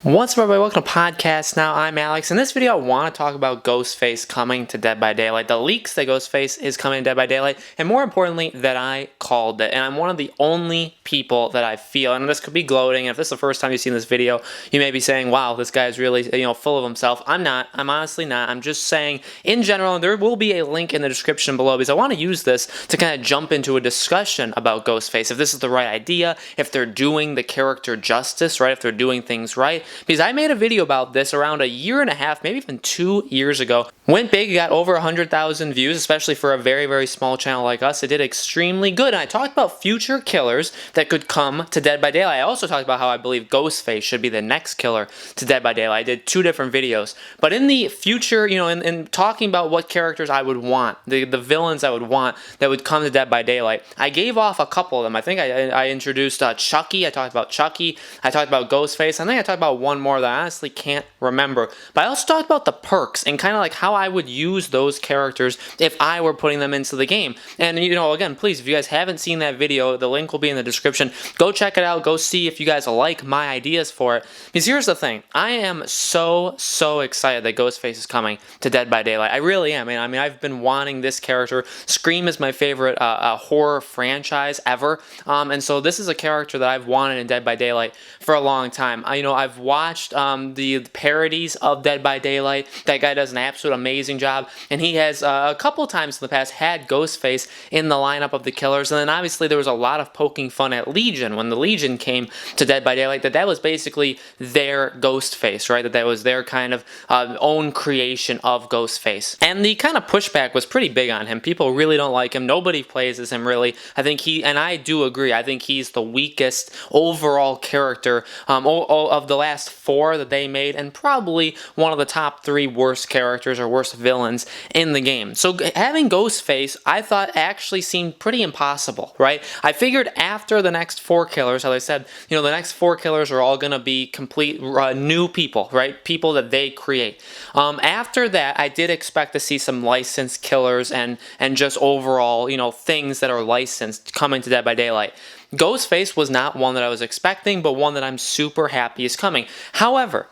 What's up, everybody? Welcome to Podcast Now. I'm Alex. In this video, I want to talk about Ghostface coming to Dead by Daylight, the leaks that Ghostface is coming to Dead by Daylight, and more importantly, that I called it. And I'm one of the only people that I feel, and this could be gloating, and if this is the first time you've seen this video, you may be saying, wow, this guy is really, full of himself. I'm not. I'm honestly not. I'm just saying, in general, and there will be a link in the description below, because I want to use this to kind of jump into a discussion about Ghostface, if this is the right idea, if they're doing the character justice, right, if they're doing things right. Because I made a video about this around a year and a half, maybe even 2 years ago. Went big, got over 100,000 views, especially for a very, very small channel like us. It did extremely good. And I talked about future killers that could come to Dead by Daylight. I also talked about how I believe Ghostface should be the next killer to Dead by Daylight. I did 2 different videos. But in the future, in talking about what characters I would want, the villains I would want that would come to Dead by Daylight, I gave off a couple of them. I think I introduced Chucky. I talked about Chucky. I talked about Ghostface. I think I talked about one more that I honestly can't remember. But I also talked about the perks and kind of like how I would use those characters if I were putting them into the game. And, again, please, if you guys haven't seen that video, the link will be in the description. Go check it out. Go see if you guys like my ideas for it. Because here's the thing. I am so excited that Ghostface is coming to Dead by Daylight. I really am. I mean, I've been wanting this character. Scream is my favorite horror franchise ever. And so this is a character that I've wanted in Dead by Daylight for a long time. I've watched the parodies of Dead by Daylight. That guy does an absolute amazing job, and he has a couple times in the past had Ghostface in the lineup of the killers. And then obviously there was a lot of poking fun at Legion when the Legion came to Dead by Daylight, that was basically their Ghostface, right? That was their kind of own creation of Ghostface. And the kind of pushback was pretty big on him. People really don't like him. Nobody plays as him, really. I think and I do agree, I think he's the weakest overall character of the last 4 that they made, and probably one of the top 3 worst characters or worst villains in the game. So having Ghostface, I thought actually seemed pretty impossible, right? I figured after the next 4 killers, as I said, the next 4 killers are all going to be complete new people, right? People that they create. After that, I did expect to see some licensed killers and just overall, things that are licensed coming to Dead by Daylight. Ghostface was not one that I was expecting, but one that I'm super happy is coming. However,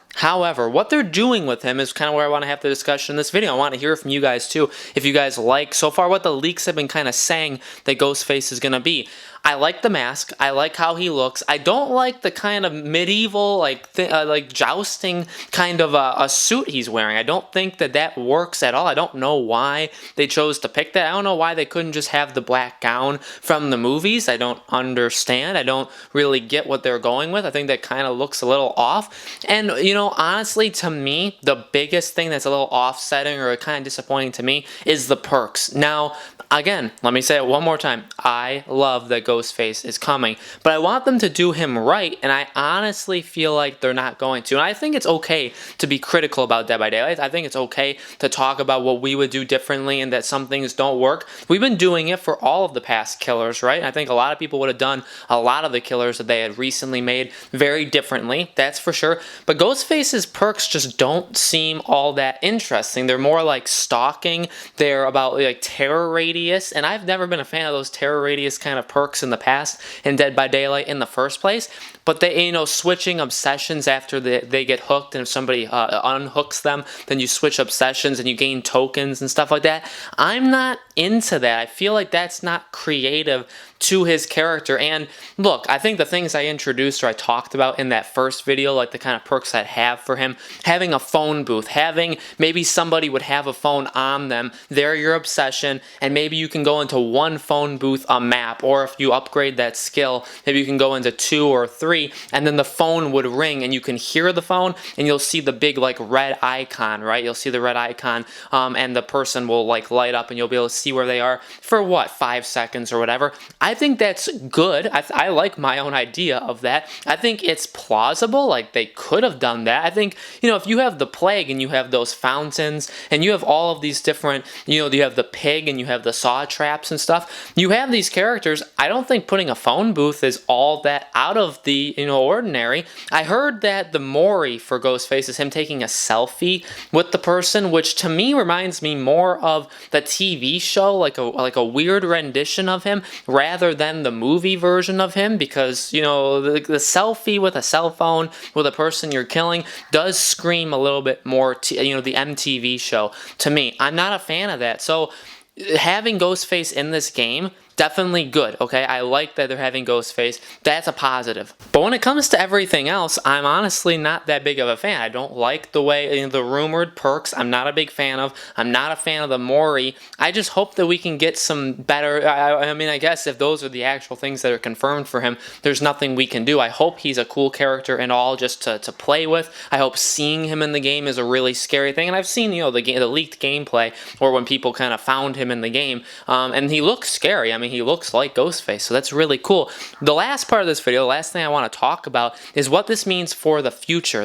what they're doing with him is kind of where I want to have the discussion in this video. I want to hear from you guys too, if you guys like so far what the leaks have been kind of saying that Ghostface is going to be. I like the mask. I like how he looks. I don't like the kind of medieval, like jousting kind of a suit he's wearing. I don't think that works at all. I don't know why they chose to pick that. I don't know why they couldn't just have the black gown from the movies. I don't understand. I don't really get what they're going with. I think that kind of looks a little off. And, honestly, to me, the biggest thing that's a little offsetting or kind of disappointing to me is the perks. Now, again, let me say it one more time. I love that Ghostface is coming, but I want them to do him right, and I honestly feel like they're not going to. And I think it's okay to be critical about Dead by Daylight. I think it's okay to talk about what we would do differently and that some things don't work. We've been doing it for all of the past killers, right? I think a lot of people would have done a lot of the killers that they had recently made very differently, that's for sure. But Ghostface's perks just don't seem all that interesting. They're more like stalking. They're about like terror radius, and I've never been a fan of those terror radius kind of perks in the past in Dead by Daylight in the first place. But they, switching obsessions after they get hooked, and if somebody unhooks them, then you switch obsessions and you gain tokens and stuff like that. I'm not into that. I feel like that's not creative to his character. And look, I think the things I introduced or I talked about in that first video, like the kind of perks I'd have for him, having a phone booth, having maybe somebody would have a phone on them, they're your obsession, and maybe you can go into one phone booth a map, or if you upgrade that skill, maybe you can go into 2 or 3, and then the phone would ring and you can hear the phone and you'll see the big like red icon, right? You'll see the red icon and the person will like light up and you'll be able to see where they are for 5 seconds or whatever. I think that's good. I like my own idea of that. I think it's plausible, like they could have done that. I think, if you have the plague and you have those fountains and you have all of these different, you have the pig and you have the saw traps and stuff, you have these characters. I don't think putting a phone booth is all that out of the, ordinary. I heard that the mori for Ghostface is him taking a selfie with the person, which to me reminds me more of the TV show show, like a weird rendition of him rather than the movie version of him, because, you know, the selfie with a cell phone with a person you're killing does scream a little bit more, you know, the MTV show to me. I'm not a fan of that. So having Ghostface in this game, definitely good, okay? I like that they're having Ghostface. That's a positive. But when it comes to everything else, I'm honestly not that big of a fan. I don't like the way, you know, the rumored perks, I'm not a big fan of. I'm not a fan of the Mori. I just hope that we can get some better, I mean, I guess if those are the actual things that are confirmed for him, there's nothing we can do. I hope he's a cool character and all just to play with. I hope seeing him in the game is a really scary thing. And I've seen, you know, the leaked gameplay, or when people kind of found him in the game, and he looks scary. I mean, he looks like Ghostface, so that's really cool. The last part of this video, the last thing I want to talk about is what this means for the future.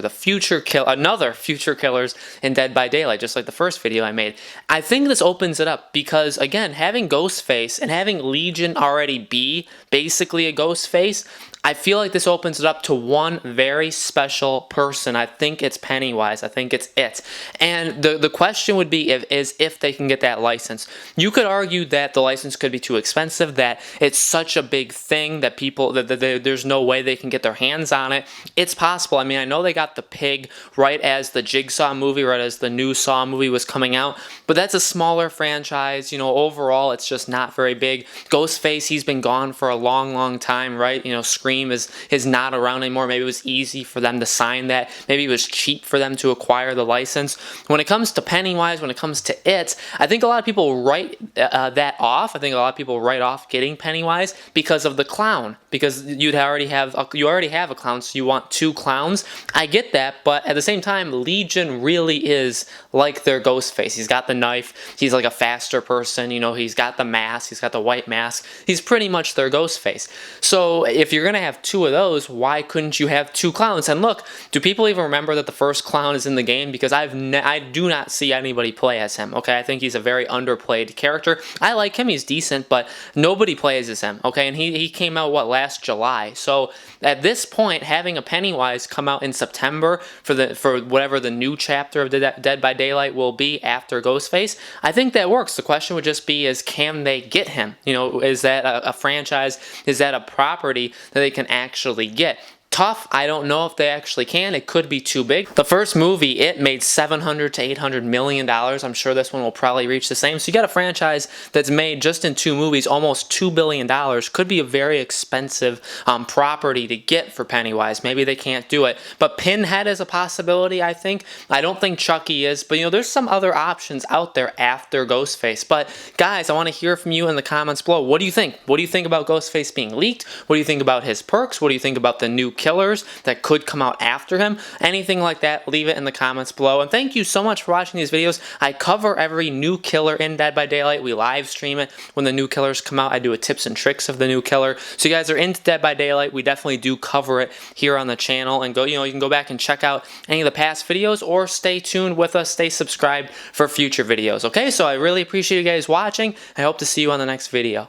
Another future killers in Dead by Daylight, just like the first video I made. I think this opens it up because, again, having Ghostface and having Legion already be basically a Ghostface, I feel like this opens it up to one very special person. I think it's Pennywise. I think it's it. And the question would be if they can get that license. You could argue that the license could be too expensive, that it's such a big thing that people, that there's no way they can get their hands on it. It's possible. I mean, I know they got the pig right as the Jigsaw movie, right as the new Saw movie was coming out, but that's a smaller franchise. You know, overall, it's just not very big. Ghostface, he's been gone for a long, long time, right? You know, Scream is not around anymore. Maybe it was easy for them to sign that. Maybe it was cheap for them to acquire the license. When it comes to Pennywise, when it comes to it, I think a lot of people write that off. I think a lot of people write off getting Pennywise because of the clown. Because you already have a clown, so you want two clowns. I get that, but at the same time, Legion really is like their Ghostface. He's got the knife. He's like a faster person. You know, he's got the mask. He's got the white mask. He's pretty much their Ghostface. So if you're gonna have two of those, why couldn't you have two clowns? And look, do people even remember that the first clown is in the game? Because I do not see anybody play as him, okay? I think he's a very underplayed character. I like him, he's decent, but nobody plays as him, okay? And he came out, what, last July? So at this point, having a Pennywise come out in September for whatever the new chapter of Dead by Daylight will be after Ghostface, I think that works. The question would just be is, can they get him? You know, is that a franchise? Is that a property that they can actually get? Tough. I don't know if they actually can. It could be too big. The first movie, it made $700 to $800 million. I'm sure this one will probably reach the same. So you got a franchise that's made just in two movies almost $2 billion. Could be a very expensive property to get for Pennywise. Maybe they can't do it. But Pinhead is a possibility, I think. I don't think Chucky is. But, you know, there's some other options out there after Ghostface. But, guys, I want to hear from you in the comments below. What do you think? What do you think about Ghostface being leaked? What do you think about his perks? What do you think about the new killers that could come out after him? Anything like that, leave it in the comments below. And thank you so much for watching these videos. I cover every new killer in Dead by Daylight. We live stream it when the new killers come out. I do a tips and tricks of the new killer. So you guys are into Dead by Daylight, we definitely do cover it here on the channel. And you can go back and check out any of the past videos, or stay tuned with us, stay subscribed for future videos. Okay, so I really appreciate you guys watching. I hope to see you on the next video.